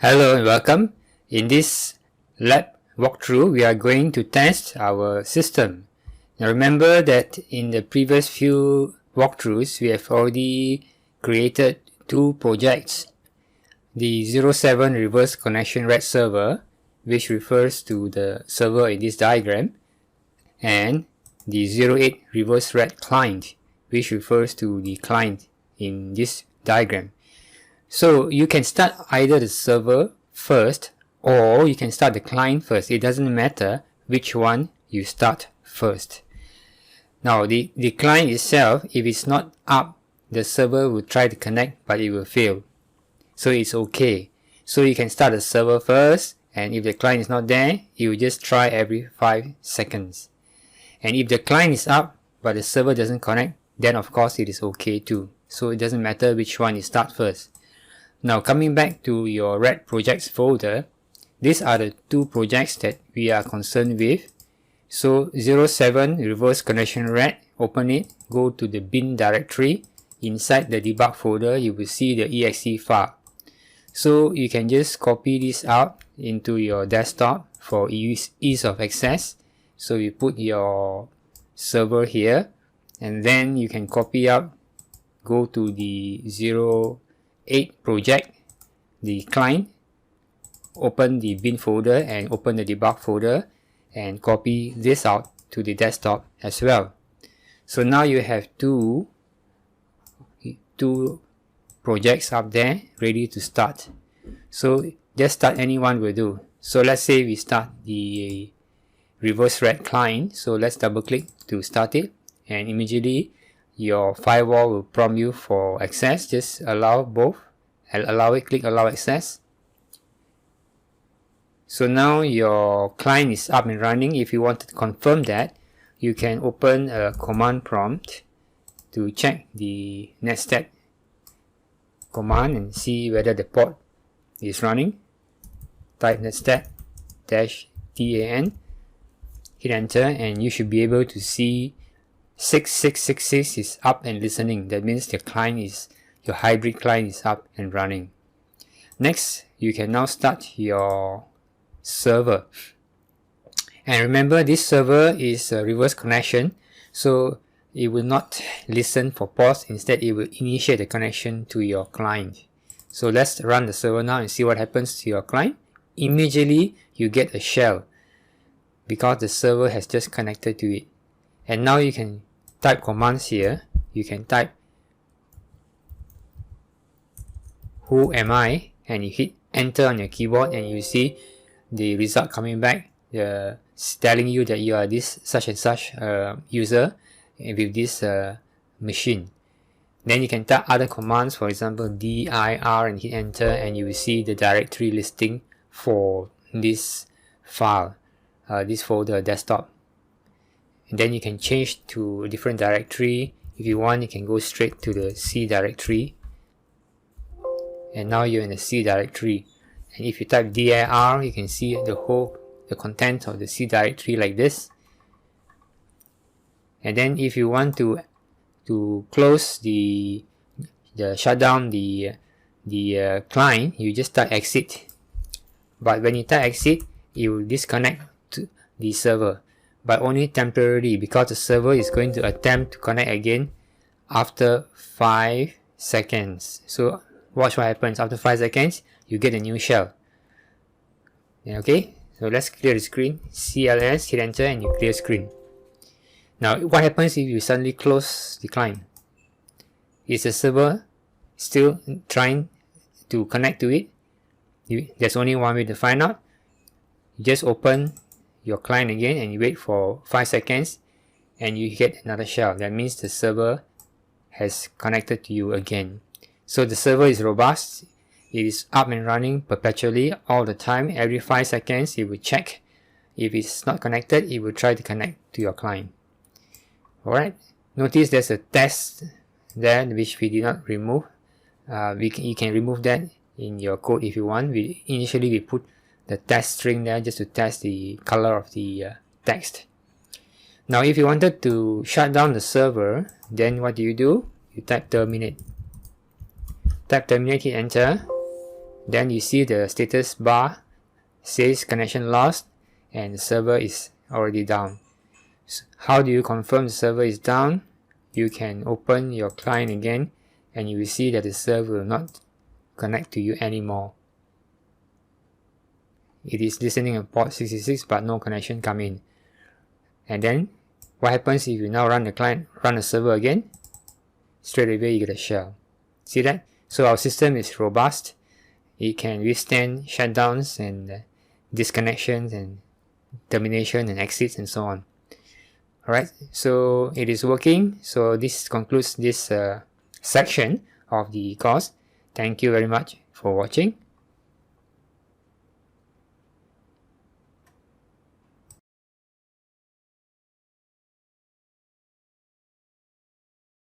Hello and welcome. In this lab walkthrough, we are going to test our system. Now remember that in the previous few walkthroughs, we have already created two projects. The 07 reverse connection red server, which refers to the server in this diagram, and the 08 reverse red client, which refers to the client in this diagram. So you can start either the server first or you can start the client first. It doesn't matter which one you start first. Now the client itself, if it's not up, the server will try to connect but it will fail. So it's okay. So you can start the server first, and if the client is not there, you will just try every 5 seconds. And if the client is up but the server doesn't connect, then of course it is okay too. So it doesn't matter which one you start first. Now coming back to your red projects folder, these are the two projects that we are concerned with. So 07 reverse connection red, open it, go to the bin directory. Inside the debug folder, you will see the exe file. So you can just copy this out into your desktop for ease of access. So you put your server here, and then you can copy out, go to the 08 project, the client, open the bin folder and open the debug folder and copy this out to the desktop as well. So now you have two projects up there ready to start. So just start any one will do. So let's say we start the reverse red client. So let's double click to start it, and immediately your firewall will prompt you for access. Just allow both, allow it, click allow access. So now your client is up and running. If you want to confirm that, you can open a command prompt to check the netstat command and see whether the port is running. Type netstat-dan, hit enter, and you should be able to see 6666 is up and listening. That means the client is, your hybrid client is up and running. Next, you can now start your server. And remember, this server is a reverse connection, so it will not listen for ports. Instead, it will initiate the connection to your client. So let's run the server now and see what happens to your client. Immediately, you get a shell because the server has just connected to it. And now you can type commands here. You can type who am I, and you hit enter on your keyboard, and you see the result coming back, telling you that you are this such and such user with this machine. Then you can type other commands, for example dir, and hit enter, and you will see the directory listing for this file, this folder, desktop. And then you can change to a different directory. If you want, you can go straight to the C directory, and now you're in the C directory. And if you type dir, you can see the content of the C directory like this. And then if you want to close the shut down the client, you just type exit. But when you type exit, it will disconnect to the server, but only temporarily, because the server is going to attempt to connect again after 5 seconds. So watch what happens. After 5 seconds, you get a new shell. Okay, so let's clear the screen. CLS, hit enter, and you clear screen. Now what happens if you suddenly close the client? Is the server still trying to connect to it? There's only one way to find out. You just open your client again and you wait for 5 seconds, and you get another shell. That means the server has connected to you again. So the server is robust. It is up and running perpetually all the time. Every 5 seconds it will check. If it's not connected, it will try to connect to your client. Alright, notice there's a test there which we did not remove. You can remove that in your code if you want. Initially we put the test string there just to test the color of the text. Now if you wanted to shut down the server, then what do? You type terminate. Type terminate, hit enter. Then you see the status bar says connection lost and the server is already down. So how do you confirm the server is down? You can open your client again and you will see that the server will not connect to you anymore. It is listening on port 66 but no connection come in. And then what happens if you now run the server again? Straight away you get a shell. See that? So our system is robust. It can withstand shutdowns and disconnections and termination and exits and so on. Alright, so it is working. So this concludes this section of the course. Thank you very much for watching.